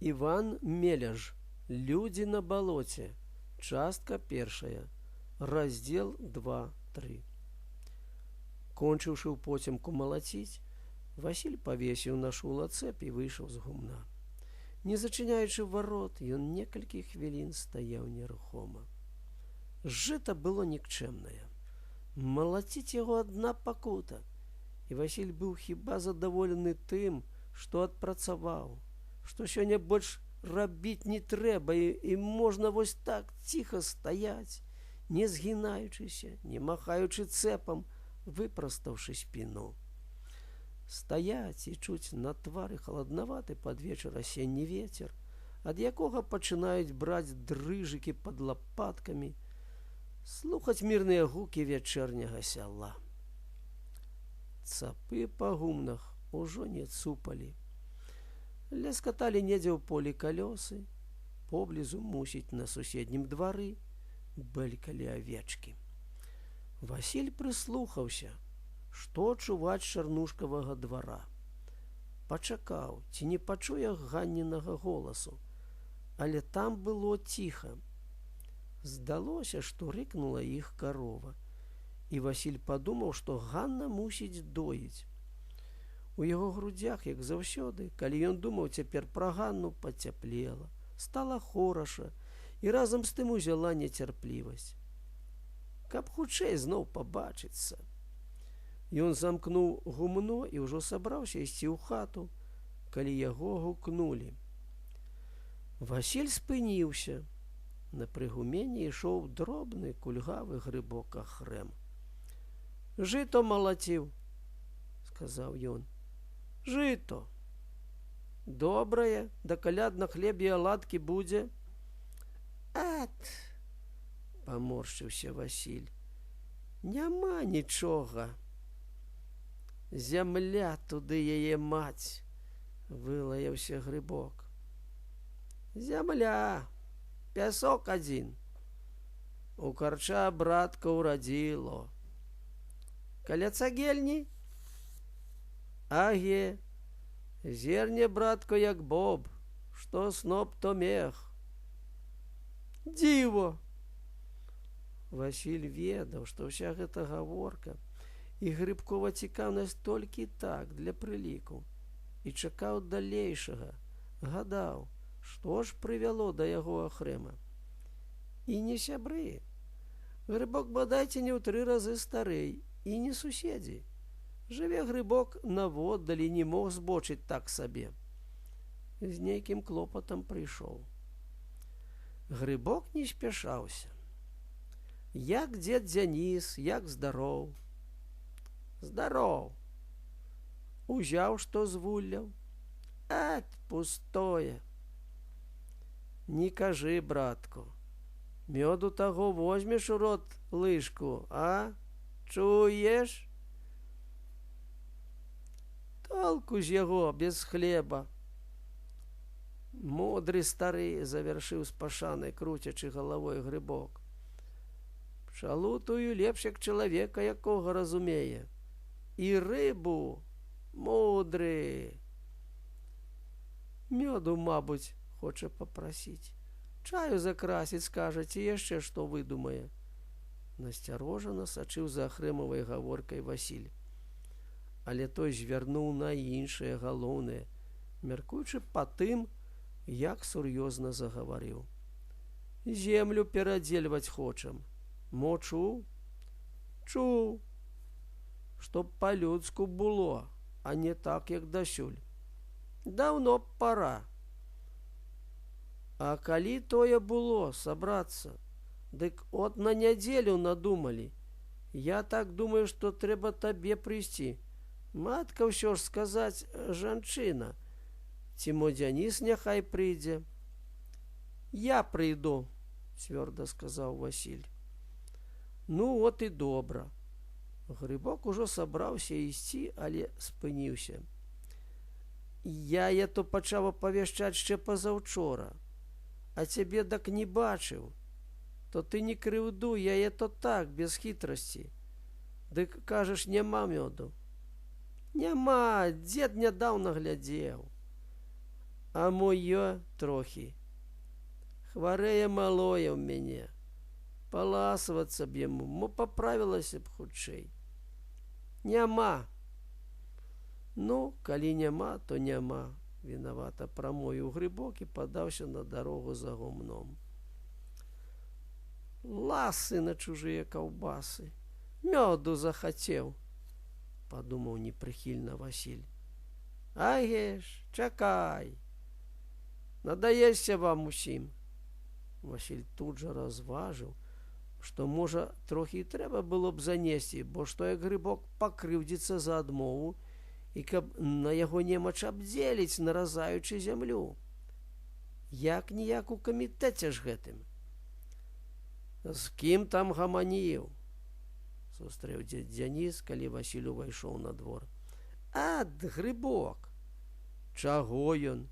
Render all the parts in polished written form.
Іван Меляж. Люди на балоце. Частка першая. Раздзел 2-3. Кончыўшы ў поцемку малаціць, Васіль павесіў на шула цэп і выйшаў з гумна. Не зачыняючы варот, ён некалькі хвілін стаяў нерухома. Жыта было нікчэмнае. Малаціць яго адна пакута, і Васіль быў хіба задаволены тым, што адпрацаваў, што сёння больш рабіць не трэба, і можна вось так ціха стаяць, не згінаючыся, не махаючы цэпам, выпрастаўшы спіну. Стаяць і чуць на твары халаднаваты пад вечар асенні вецер, ад якога пачынаюць браць дрыжыкі пад лапаткамі, слухаць мірныя гукі вячэрняга сяла. Цапы па гумнах ужо не цупалі. Ляскаталі недзе ў полі калёсы, поблізу, мусіць, на суседнім двары бэлькалі авечкі. Васіль прыслухаўся, што чуваць чарнушкавага двара. Пачакаў, ці не пачуе Ганнінага голасу, але там было ціха. Здалося, што рыкнула іх карова, і Васіль падумаў, што Ганна мусіць доіць. У яго грудзях, як заўсёды, калі ён думаў цяпер пра Ганну, пацяплела, стала хораша, і разам з тым узяла нецярплівасць. Каб хутчэй зноў пабачыцца. Ён замкнуў гумно і ўжо сабраўся ісці ў хату, калі яго гукнулі. Васіль спыніўся. На прыгуменні ішоў дробны кульгавы грыбок ахрэм. «Жыто малаціў», — сказаў ён. «Жыто. Добрае, да каляд на хлебе і аладкі будзе». «Ат!» — паморшчыўся Васіль. «Няма нічога». «Зямля туды яе маць!» — вылаяўся грыбок. «Зямля, пясок адзін. У карча братка ўрадзіло. Каля цагельні? Аге, зерне, братко, як боб, што сноп, то мех». «Дзіво!» Васіль ведаў, што ўся гэта гаворка і грыбкова цікаўнасць толькі так, для прыліку, і чакаў далейшага, гадаў, што ж прывяло да яго ахрэма. І не сябры. Грыбок бадайце не ў 3 разы старэй, і не суседзі. Жыве грыбок наводдалі, не мог збочыць так сабе. З нейкім клопатам прыйшоў. Грыбок не спяшаўся. «Як дзед Дзяніс, як здароў?» «Здароў». «Узяў, што звулляў?» «Ат, пустое». «Не кажы, братку, мёду таго возьмеш у рот лыжку, а? Чуеш? Толку з яго без хлеба». «Мудры стары», — завяршыў з пашанай, круцячы галавой грыбок. «Пчалу тую лепш як чалавека, якога разумее. І рыбу мудры. Мёду, мабуть, хоча папрасіць. Чаю закрасіць, скажа, ці яшчэ што выдумае». Насцярожана сачыў за ахрэмавай гаворкай Васіль. Але той звярнуў на іншае галоўнае, мяркуючы па тым, як сур'ёзна загаварыў. «Землю перадзельваць хочам. Мо чуў?» «Чуў. Чтоб па-людску было, а не так, як дасюль. Даўно б пара». «А калі тое было, сабрацца? Дык от на нядзелю надумалі. Я так думаю, што трэба табе прыйсці. Матка ўсё ж сказаць, жанчына. Ці мо Дзяніс няхай прыйдзе?» «Я прыйду», — цвёрда сказаў Васіль. «Ну, от і добра». Грыбок ужо сабраўся ісці, але спыніўся. «Я то пачаў апавяшчаць яшчэ пазаўчора, а цябе дак не бачыў. То ты не крыўду, я то так, без хітрасці. Дык, кажаш, няма мёду?» «Няма, дзед нядаўна глядзеў». А моё трохі. Хварэе малое ў мяне. Паласавацца б яму, мо паправілася б хутчэй. Няма. Ну, калі няма, то няма. Вінавата прамовіў Грыбок і падаўся на дарогу за гумном. Ласы на чужыя каўбасы. Мёду захацеў, падумаў непрыхільна Васіль. Аге ж, чакай. Надаешся вам усім. Васіль тут жа разважыў, што, можа, трохі і трэба было б занесці, бо што як Грыбок пакрыўдзіцца за адмову і каб на яго немач абдзеліць, наразаючы зямлю. Як-ніяк у камітэце ж гэтым. З кім там гаманіў? Сустрэў дзед Дзяніс, калі Васіль увайшоў на двор. Ад, Грыбок! Чаго ён?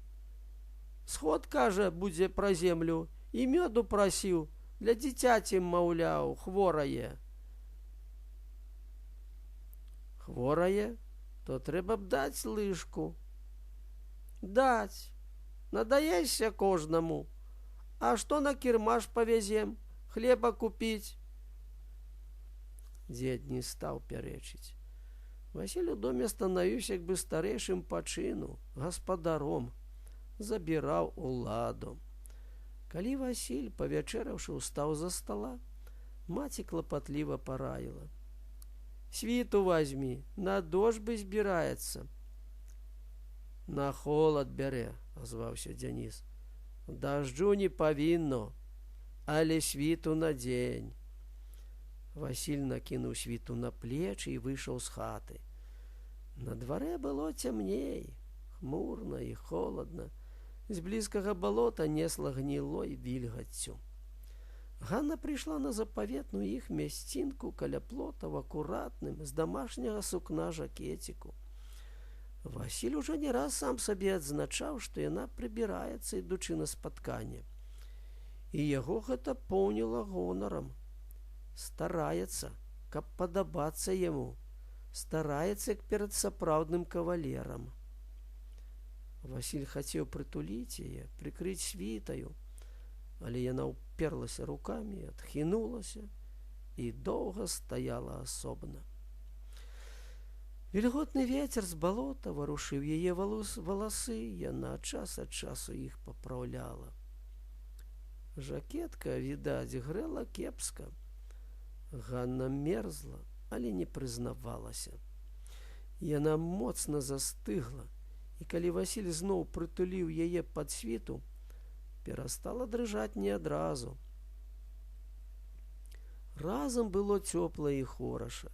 Сход, кажа, будзе пра землю, і мёду прасіў, для дзіцяці, маўляў, хворае. Хворае? То трэба б даць лыжку. Даць. Надаешся кожнаму. А што на кірмаш павязем? Хлеба купіць? Дзед не стаў пярэчыць. Васіль у доме станавіўся як бы старэйшым па чыну, гаспадаром, забіраў уладу. Калі Васіль, павячэраўшы, устаў за стала, маці клапатліва параіла. Світу вазьмі, на дождж збіраецца. На холад бярэ, азваўся Дзяніс. Дажджу не павінно, але світу на дзень. Васіль накінуў світу на плечы і выйшаў з хаты. На дварэ было цямней, хмурна і холадна. З блізкага балота несла гнілой вільгаццю. Ганна прыйшла на запаветную іх мясцінку каля плота в акуратным, з дамашняга сукна жакеціку. Васіль ужо не раз сам сабе адзначаў, што яна прыбіраецца, ідучы на спатканне. І яго гэта поўніла гонарам. Стараецца, каб падабацца яму. Стараецца, як перад сапраўдным кавалерам. Васіль хацеў прытуліць яе, прыкрыць світаю, але яна ўперлася рукамі, адхінулася і доўга стаяла асобна. Вільготны вецер з балота варушыў яе валасы, яна час ад часу іх папраўляла. Жакетка, відаць, грэла кепска. Ганна мерзла, але не прызнавалася. Яна моцна застыгла, і калі Васіль зноў прытуліў яе пад світу, перастала дрыжаць не адразу. Разам было цёпла і хораша.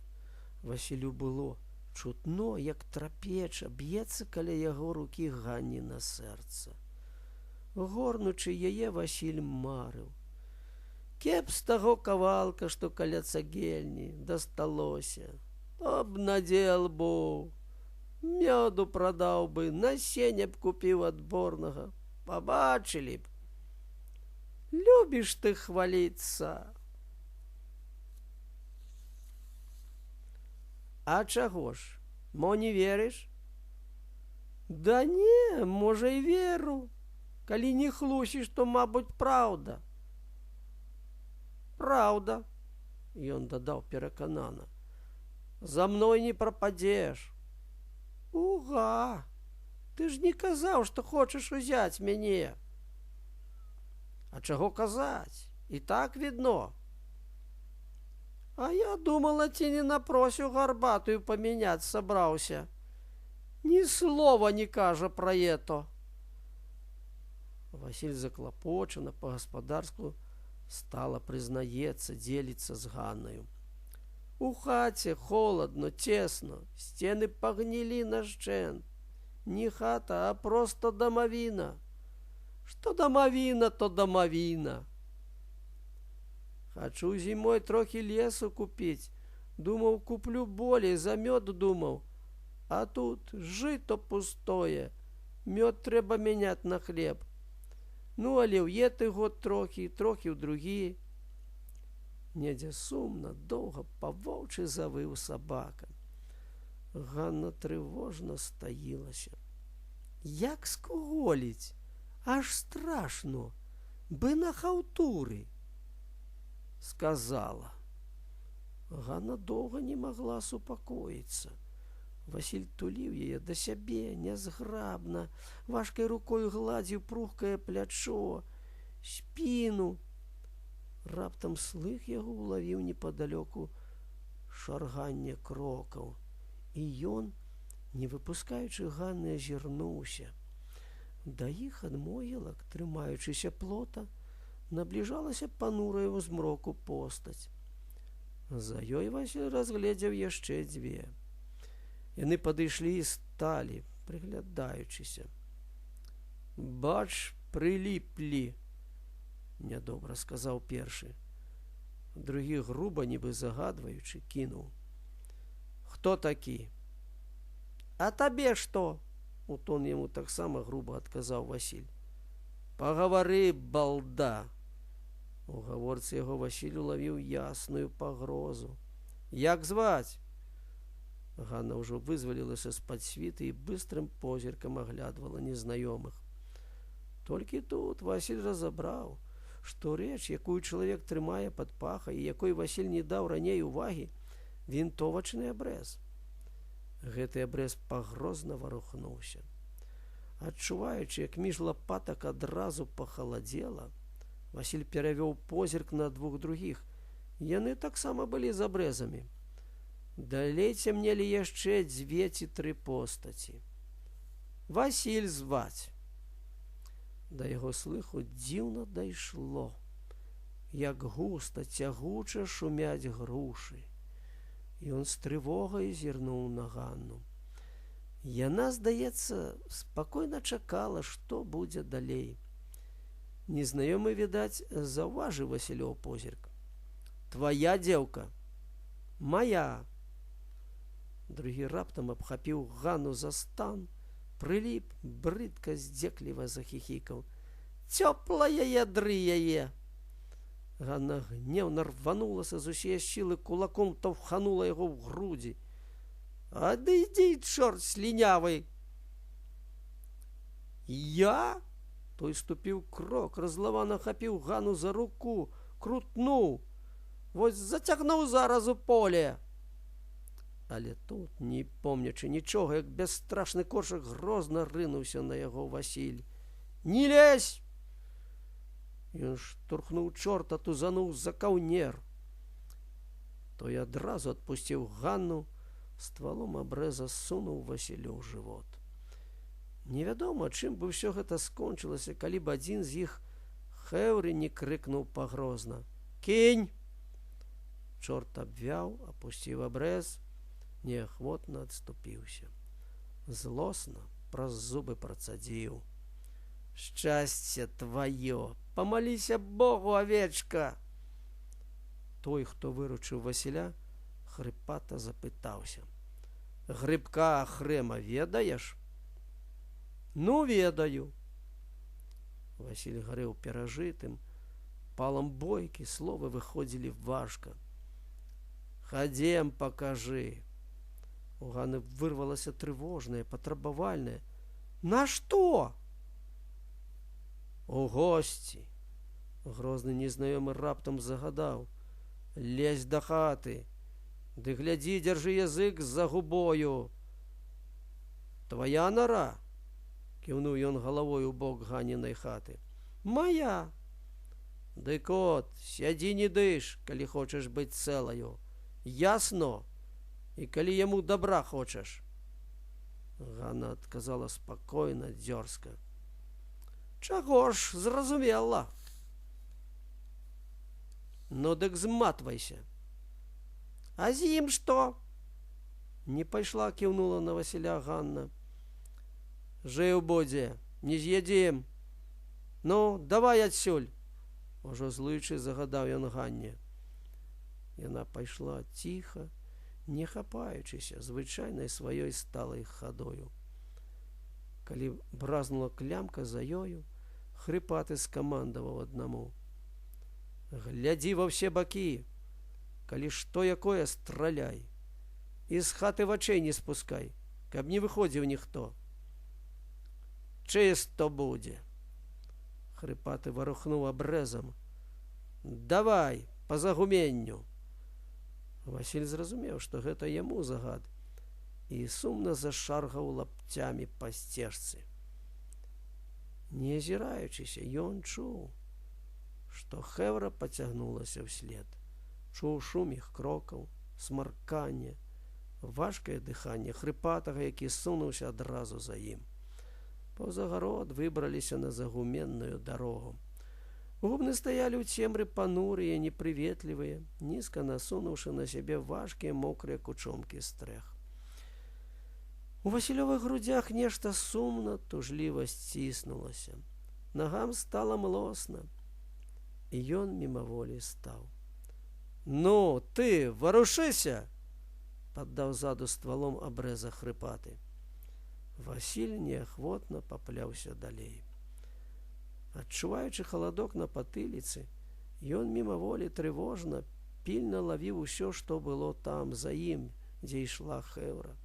Васілю было чутно, як трапеча б'ецца каля яго рукі Ганні на сэрца. Горнучы яе, Васіль марыў. Кеп з таго кавалка, што каля цагельні, дасталося. Абнадзел быў. Мёду прадаў бы, насення б купіў адборнага. Пабачылі б. Любіш ты хваліцца. А чаго ж? Мо не верыш? Да не, можа і веру. Калі не хлусіш, то, мабуть, праўда. Праўда, ён дадаў пераканана. За мной не прападзеш. Уга, ты ж не казаў, што хочаш узяць мяне. А чаго казаць? І так відно. А я думала, ці не напросіў гарбатую памяняць сабраўся. Ні слова не кажа пра ето. Васіль заклапочана па-гаспадарску стала прызнаецца, дзеліцца з Ганнаю. У хаце холадно, цесна, сцены пагнілі нашчэнт. Не хата, а проста дамавіна. Што дамавіна, то дамавіна. Хачу зімой трохі лесу купіць. Думаў, куплю болей, за мёд думаў. А тут жыто пустое. Мёд трэба мяняць на хлеб. Ну, але ў еты год трохі, трохі ў другі. Недзе сумна, доўга павоўчы завыў сабака. Ганна трывожна стаілася. Як скуголіць? аж страшно, бы на хаўтуры, сказала. Ганна доўга не магла супакоіцца. Васіль туліў яе да сябе нязграбна, важкай рукою гладзіў пругкае плячо, спіну. Раптам слых яго улавіў непадалёку шарганне крокаў, і ён, не выпускаючы Ганны, азірнуўся. Да іх ад могілак, трымаючыся плота, набліжалася панурая ў змроку постаць. За ёй Васіль разгледзеў яшчэ дзве. Яны падышлі і сталі, прыглядаючыся. «Бач, прыліплі», — нядобра сказаў першы. Другі груба, нібы загадваючы, кінуў: «Хто такі?» «А табе што?» — у тон яму таксама груба адказаў Васіль. «Пагавары, балда!» У гаворцы яго Васіль улавіў ясную пагрозу. «Як зваць?» Ганна ўжо вызвалілася з-пад світы і быстрым позіркам аглядвала незнаёмых. Толькі тут Васіль разабраў, што рэч, якую чалавек трымае пад пахай і якой Васіль не даў раней увагі, вінтовачны абрэз. Гэты абрэз пагрозна варухнуўся. Адчуваючы, як між лапатак адразу пахаладзела, Васіль перавёў позірк на двух другіх. Яны таксама былі з абрэзамі. Далей цямнелі яшчэ 2 ці 3 постаці. Васіль зваць. Да яго слыху дзіўна дайшло, як густа, цягуча шумяць грушы. Ён з трывогай зірнуў на Ганну. Яна, здаецца, спакойна чакала, што будзе далей. Незнаёмы, відаць, заўважыў Васілёў позірк. «Твая дзеўка?» «Мая!» Другі раптам абхапіў Ганну за стан, прыліп, брыдка, здзекліва захіхікаў. «Цёплая ядры яе!» Ганна гневна рванулася з усей сілы, кулаком таўханула яго ў грудзі. «Адыдзі, чорт слінявы!» «Я?» Той ступіў крок, разлавана хапіў Ганну за руку, крутнуў. «Вось зацягнуў зараз у поле!» Але тут, не помнячы нічога, як бясстрашны коршак, грозна рынуўся на яго Васіль. «Не лезь!» Ён штурхнуў чорта, тузануў за каўнер. Той адразу адпусціў Ганну, ствалом абрэза сунуў Васілю ў жывот. Невядома, чым бы ўсё гэта скончылася, калі б адзін з іх хэўры не крыкнуў пагрозна: «Кінь!» Чорт абвяў, апусціў абрэз, неахвотна адступіўся. Злосна праз зубы працадзіў: «Шчасце тваё! Памаліся Богу, авечка!» Той, хто выручыў Васіля, хрыпата запытаўся: «Грыбка Ахрэма ведаеш?» «Ну, ведаю!» Васіль гарэў перажытым, палам бойкі, словы выходзілі важка. «Хадзем, пакажы!» У Ганны вырвалася трывожнае, патрабавальнае: «На што?» «У госці!» Грозны незнаёмы раптам загадаў: «Лезь да хаты, ды глядзі, дзяржы язык за губою!» «Твая нара?» Кіўнуў ён галавой у бок Ганнінай хаты. «Мая!» «Дык от, сядзі не дыш, калі хочаш быць цэлаю. Ясно? І калі яму добра хочаш!» Ганна адказала спакойна, дзёрзка: «Чаго ж, зразумела!» «Ну дык зматвайся!» «А з ім што?» Не пайшла, кіўнула на Васіля Ганна. «Жыў будзе, не з'едзім! Ну, давай адсюль!» Ужо злуючы загадаў ён Ганне. Яна пайшла ціха, не хапаючыся, звычайнай сваёй сталай хадою. Калі бразнула клямка за ёю, хрыпаты скамандаваў аднаму: «Глядзі ва ўсе бакі! Калі што якое, страляй! І з хаты вачэй не спускай, каб не выходзіў ніхто! Чысто будзе!» Хрипаты варухнуў абрэзам. Давай, па загуменню. Васіль зразумеў, што гэта яму загад, і сумна зашаргаў лапцямі па сцежцы. Не азіраючыся, ён чуў, што хэўра пацягнулася ўслед. Чуў шум іх крокаў, смарканне, важкае дыханне хрипатага, які сунуўся адразу за ім. Паўз агарод выбраліся на загуменную дарогу. Губны стаялі ў цемры панурыя, непрыветлівыя, нізка насунуўшы на сябе важкія мокрыя кучомкі стрэх. У Васілёвых грудзях нешта сумна, тужліва сціснулася. Нагам стала млосна, і ён мімаволі стаў. Ну, ты, варушыся! Паддаў заду ствалом абрэза хрипаты. Васіль неахвотна папляўся далей. Адчуваючы халадок на патыліцы, ён мімаволі трывожна, пільна лавіў усё, што было там, за ім, дзе ішла хэўра.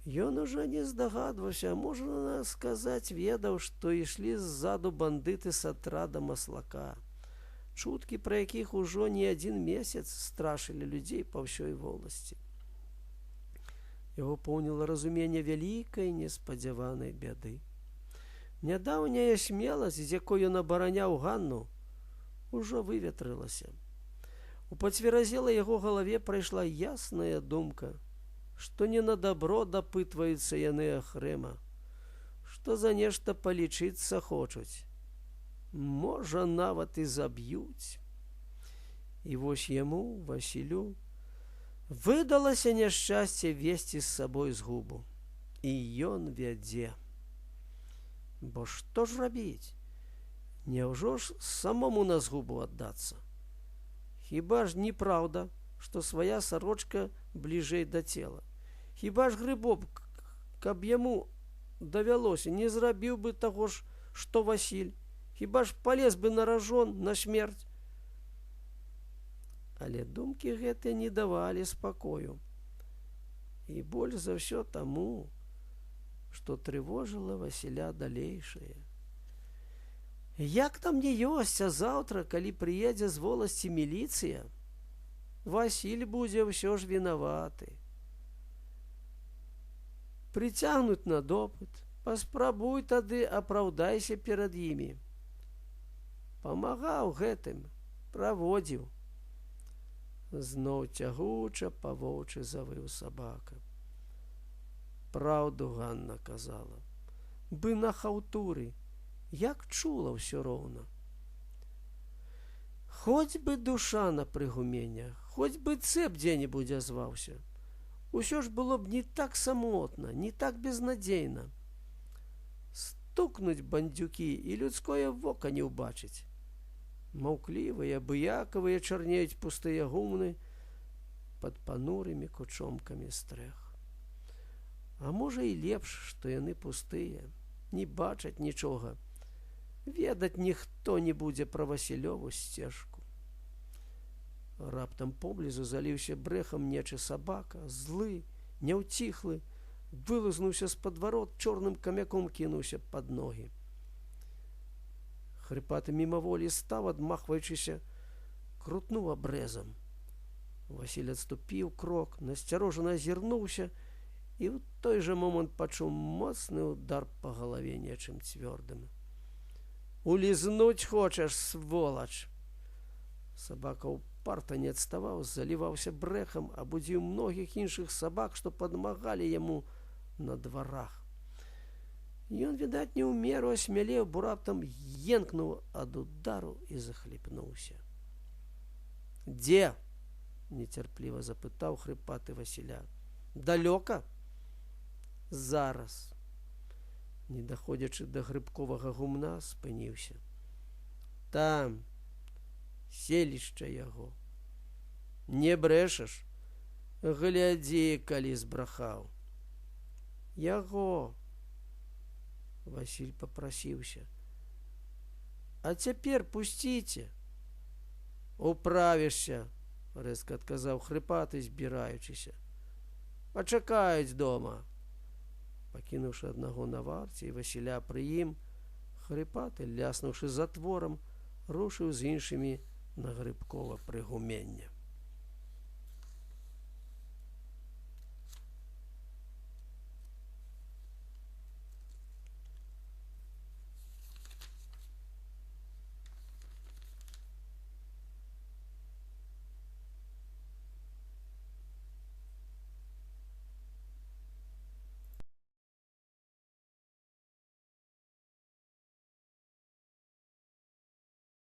Ён ужо не здагадваўся, можна сказаць, ведаў, што ішлі ззаду бандыты з атрада маслака. Чуткі, пра якіх ужо не адзін месяц страшылі людзей па ўсёй воласці. Яго поўніла разуменне вялікай неспадзяванай бяды. Нядаўняя смеласць, з якой ён абараняў Ганну, ужо выветрылася. У пацверазелай яго галаве прайшла ясная думка, што не на дабро дапытваюцца яны Ахрэма, што за нешта палічыцца хочуць. Можа, нават і заб'юць. І вось яму, Васілю, выдалася няшчасце весці з сабой згубу. І ён вядзе. Бо што ж рабіць? Няўжо ж самому на згубу аддацца? Хіба ж неправда, што свая сарочка бліжэй да цела? Хіба ж Грыбоў, каб яму давялося, не зрабіў бы таго ж, што Васіль? Хіба ж палез бы на ражон, на смерць? Але думкі гэтыя не давалі спакою. І больш за ўсё таму, што трывожыла Васіля далейшае. Як там не ёсць, а заўтра, калі прыедзе з воласці міліцыя, Васіль будзе ўсё ж вінаваты. Прыцягнуць на допыт, паспрабуй тады апраўдайся перад імі. Памагаў гэтым, праводзіў. Зноў цягуча па-воўчы завыў сабака. Праўду Ганна казала. Бы на хаўтуры, як чула ўсё роўна. Хоць бы душа на прыгуменнях, хоць бы цэп дзе-небудзь азваўся. Усё ж было б не так самотна, не так безнадзейна. Стукнуць бандзюкі і людское вока не ўбачыць. Маўклівыя, абыякавыя чарнеюць пустыя гумны пад панурымі кучомкамі стрэх. А можа і лепш, што яны пустыя, не бачаць нічога. Ведаць ніхто не будзе пра Васілёву сцежку. Раптам поблізу заліўся брэхам нечы сабака, злы, няўціхлы, вылызнуўся з-пад варот, чорным камяком кінуўся пад ногі. Хрипаты мімаволі стаў, адмахваючыся, крутнуў абрэзам. Васіль адступіў крок, насцярожана азірнуўся і ў той жа момант пачуў моцны ўдар па галаве нечым цвёрдым. Улізнуць хочаш, сволач! Сабака ўпарта не адставаў, заліваўся брэхам, абудзіў многіх іншых сабак, што падмагалі яму на дварах. Ён, відаць, не ў меру асмялеў, бо раптам енкнуў ад удару і захліпнуўся. Дзе? Нецярпліва запытаў хрипаты Васіля. Далёка? Зараз. Не даходзячы да грыбковага гумна, спыніўся. Там селішча яго. Не брэшаш? Глядзі, калі збрахаў. Яго. Васіль папрасіўся. А цяпер пусціце. Управішся, рэзка адказаў хрипаты, збіраючыся. Пачакаюць дома. Пакінуўшы аднаго на варце і Васіля пры ім, Хрипати, ляснувши затвором, рушив з іншими на грибкове пригумення.